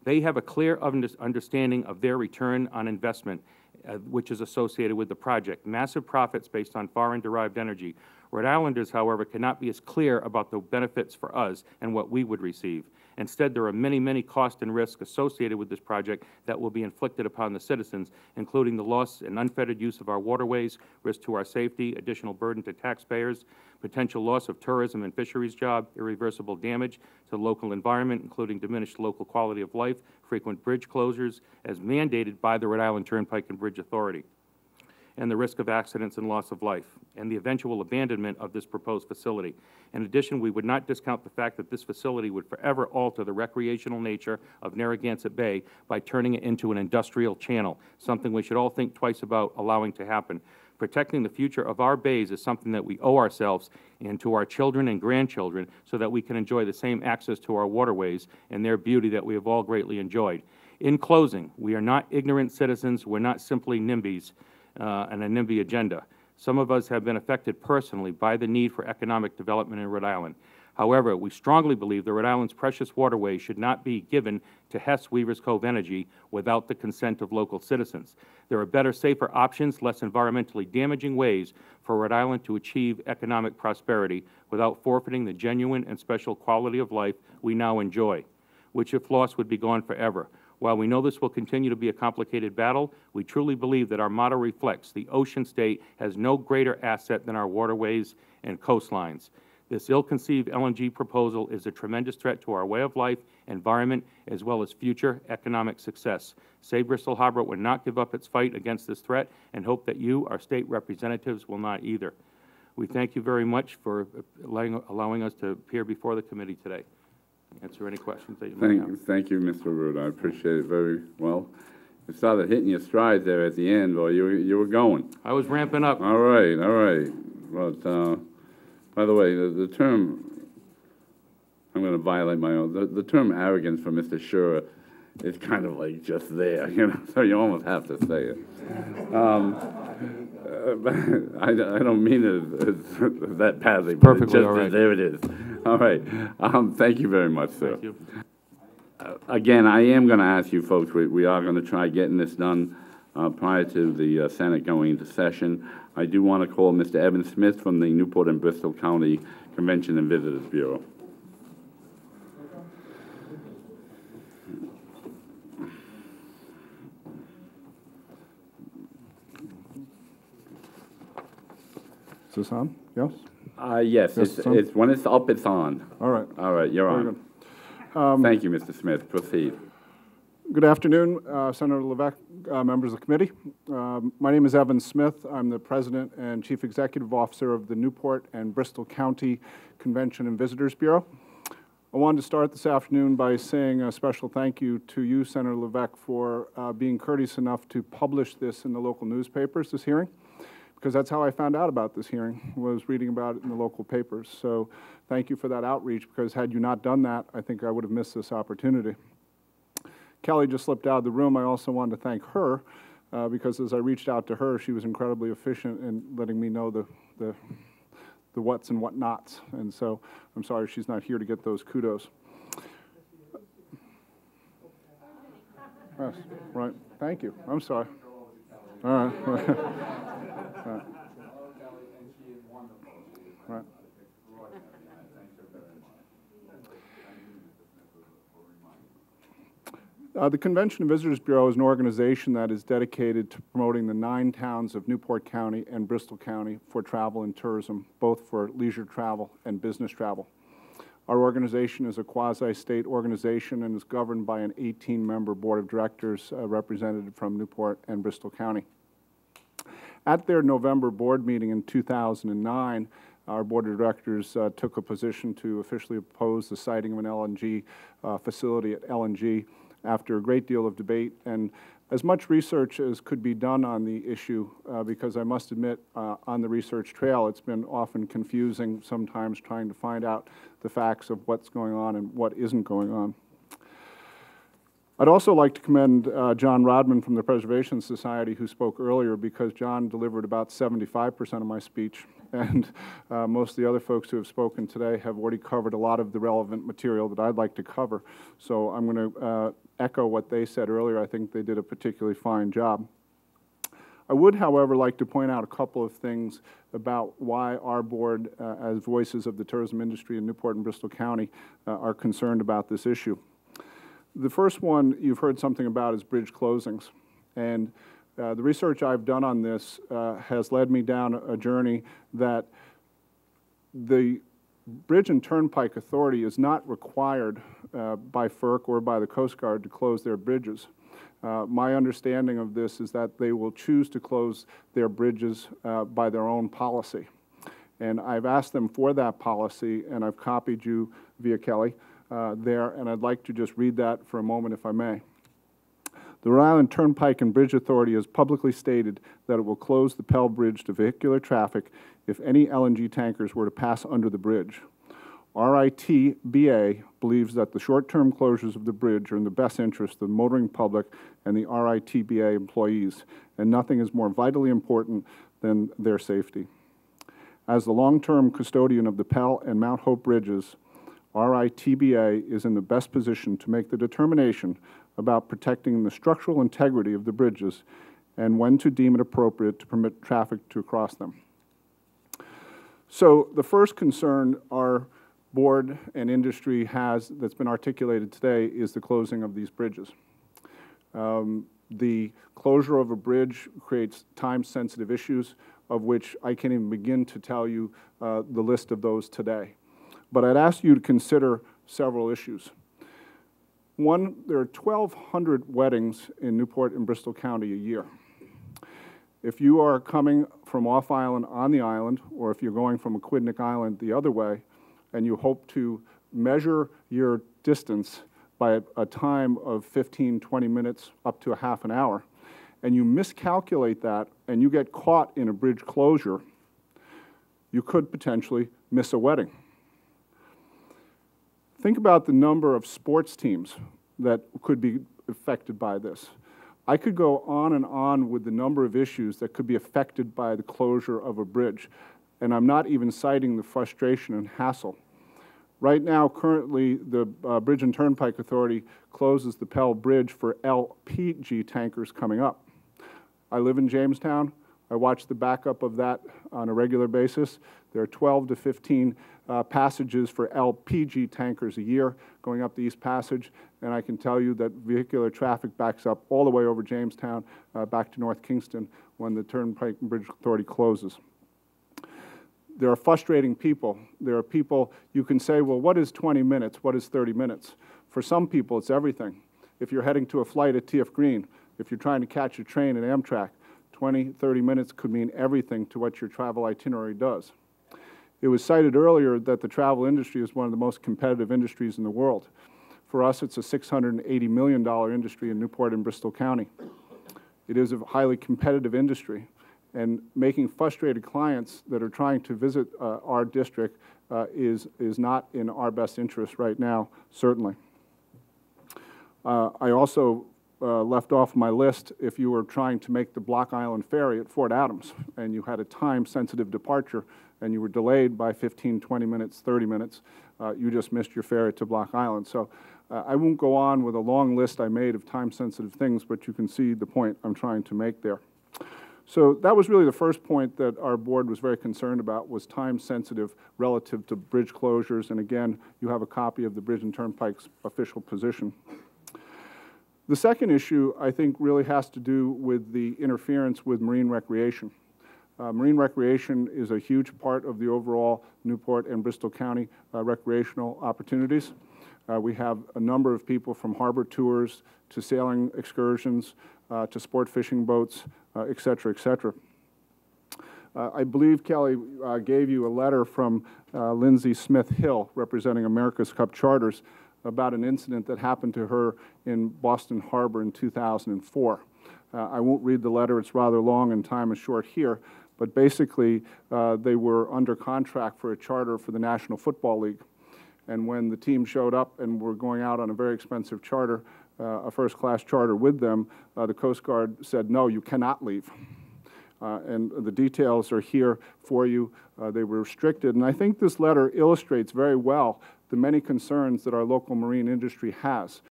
They have a clear understanding of their return on investment, which is associated with the project. Massive profits based on foreign-derived energy. Rhode Islanders, however, cannot be as clear about the benefits for us and what we would receive. Instead, there are many, many costs and risks associated with this project that will be inflicted upon the citizens, including the loss and unfettered use of our waterways, risk to our safety, additional burden to taxpayers, potential loss of tourism and fisheries job, irreversible damage to the local environment, including diminished local quality of life, frequent bridge closures, as mandated by the Rhode Island Turnpike and Bridge Authority, and the risk of accidents and loss of life, and the eventual abandonment of this proposed facility. In addition, we would not discount the fact that this facility would forever alter the recreational nature of Narragansett Bay by turning it into an industrial channel, something we should all think twice about allowing to happen. Protecting the future of our bays is something that we owe ourselves and to our children and grandchildren so that we can enjoy the same access to our waterways and their beauty that we have all greatly enjoyed. In closing, we are not ignorant citizens. We're not simply NIMBYs and a NIMBY agenda. Some of us have been affected personally by the need for economic development in Rhode Island. However, we strongly believe that Rhode Island's precious waterways should not be given to Hess Weaver's Cove Energy without the consent of local citizens. There are better, safer options, less environmentally damaging ways for Rhode Island to achieve economic prosperity without forfeiting the genuine and special quality of life we now enjoy, which if lost would be gone forever. While we know this will continue to be a complicated battle, we truly believe that our motto reflects the ocean state has no greater asset than our waterways and coastlines. This ill-conceived LNG proposal is a tremendous threat to our way of life, environment, as well as future economic success. Say Bristol Harbor will not give up its fight against this threat and hope that you, our state representatives, will not either. We thank you very much for allowing us to appear before the committee today. Answer any questions that you might have. Thank you, Mr. Root. I appreciate it very well. You started hitting your stride there at the end, or you were going. I was ramping up. All right, all right. But by the way, the term, I'm going to violate my own, the term arrogance for Mr. Schurer is kind of like just there, you know, so you almost have to say it. I don't mean it as that badly, but Perfectly all right. There it is. All right. Thank you very much, sir. Thank you. Again, I am going to ask you folks, we are going to try getting this done prior to the Senate going into session. I do want to call Mr. Evan Smith from the Newport and Bristol County Convention and Visitors Bureau. Is this on? Yes? Yes, Yes, it's when it's up, it's on. All right. All right, you're Very on. Thank you, Mr. Smith. Proceed. Good afternoon, Senator Levesque, members of the committee. My name is Evan Smith. I'm the President and Chief Executive Officer of the Newport and Bristol County Convention and Visitors Bureau. I wanted to start this afternoon by saying a special thank you to you, Senator Levesque, for being courteous enough to publish this in the local newspapers, this hearing, because that's how I found out about this hearing, was reading about it in the local papers. So thank you for that outreach, because had you not done that, I think I would have missed this opportunity. Kelly just slipped out of the room. I also wanted to thank her, because as I reached out to her, she was incredibly efficient in letting me know the what's and what nots. And so I'm sorry she's not here to get those kudos. Yes, right. Thank you. I'm sorry. All right. Right. Right. The Convention and Visitors Bureau is an organization that is dedicated to promoting the 9 towns of Newport County and Bristol County for travel and tourism, both for leisure travel and business travel. Our organization is a quasi-state organization and is governed by an 18-member board of directors represented from Newport and Bristol County. At their November board meeting in 2009, our board of directors took a position to officially oppose the siting of an LNG facility at LNG after a great deal of debate and as much research as could be done on the issue, because I must admit, on the research trail, it's been often confusing sometimes trying to find out the facts of what's going on and what isn't going on. I'd also like to commend John Rodman from the Preservation Society, who spoke earlier, because John delivered about 75% of my speech, and most of the other folks who have spoken today have already covered a lot of the relevant material that I'd like to cover. So I'm going to echo what they said earlier. I think they did a particularly fine job. I would, however, like to point out a couple of things about why our board, as voices of the tourism industry in Newport and Bristol County, are concerned about this issue. The first one you've heard something about is bridge closings. And the research I've done on this has led me down a journey that the Bridge and Turnpike Authority is not required by FERC or by the Coast Guard to close their bridges. My understanding of this is that they will choose to close their bridges by their own policy. And I've asked them for that policy, and I've copied you via Kelly there, and I'd like to just read that for a moment, if I may. The Rhode Island Turnpike and Bridge Authority has publicly stated that it will close the Pell Bridge to vehicular traffic if any LNG tankers were to pass under the bridge. RITBA believes that the short-term closures of the bridge are in the best interest of the motoring public and the RITBA employees, and nothing is more vitally important than their safety. As the long-term custodian of the Pell and Mount Hope bridges, RITBA is in the best position to make the determination about protecting the structural integrity of the bridges and when to deem it appropriate to permit traffic to cross them. So the first concern our board and industry has that's been articulated today is the closing of these bridges. The closure of a bridge creates time-sensitive issues, of which I can't even begin to tell you the list of those today. But I'd ask you to consider several issues. One, there are 1,200 weddings in Newport and Bristol County a year. If you are coming from off-island on the island, or if you're going from Aquidneck Island the other way, and you hope to measure your distance by a time of 15, 20 minutes up to a half an hour, and you miscalculate that and you get caught in a bridge closure, you could potentially miss a wedding. Think about the number of sports teams that could be affected by this. I could go on and on with the number of issues that could be affected by the closure of a bridge, and I'm not even citing the frustration and hassle. Right now, currently, the Bridge and Turnpike Authority closes the Pell Bridge for LPG tankers coming up. I live in Jamestown. I watch the backup of that on a regular basis. There are 12 to 15 passages for LPG tankers a year going up the East Passage, and I can tell you that vehicular traffic backs up all the way over Jamestown back to North Kingston when the Turnpike and Bridge Authority closes. There are frustrating people. There are people you can say, well, what is 20 minutes? What is 30 minutes? For some people, it's everything. If you're heading to a flight at TF Green, if you're trying to catch a train at Amtrak, 20, 30 minutes could mean everything to what your travel itinerary does. It was cited earlier that the travel industry is one of the most competitive industries in the world. For us, it's a $680 million industry in Newport and Bristol County. It is a highly competitive industry, and making frustrated clients that are trying to visit our district is not in our best interest right now, certainly. I also left off my list if you were trying to make the Block Island Ferry at Fort Adams and you had a time-sensitive departure and you were delayed by 15, 20 minutes, 30 minutes, you just missed your ferry to Block Island. So I won't go on with a long list I made of time-sensitive things, but you can see the point I'm trying to make there. So that was really the first point that our board was very concerned about, was time-sensitive relative to bridge closures. And again, you have a copy of the Bridge and Turnpike's official position. The second issue, I think, really has to do with the interference with marine recreation. Marine recreation is a huge part of the overall Newport and Bristol County recreational opportunities. We have a number of people from harbor tours to sailing excursions to sport fishing boats, et cetera, et cetera. I believe Kelly gave you a letter from Lindsay Smith Hill, representing America's Cup Charters, about an incident that happened to her in Boston Harbor in 2004. I won't read the letter, it's rather long and time is short here, but basically they were under contract for a charter for the National Football League. And when the team showed up and were going out on a very expensive charter, a first-class charter with them, the Coast Guard said, no, you cannot leave. And the details are here for you. They were restricted. And I think this letter illustrates very well the many concerns that our local marine industry has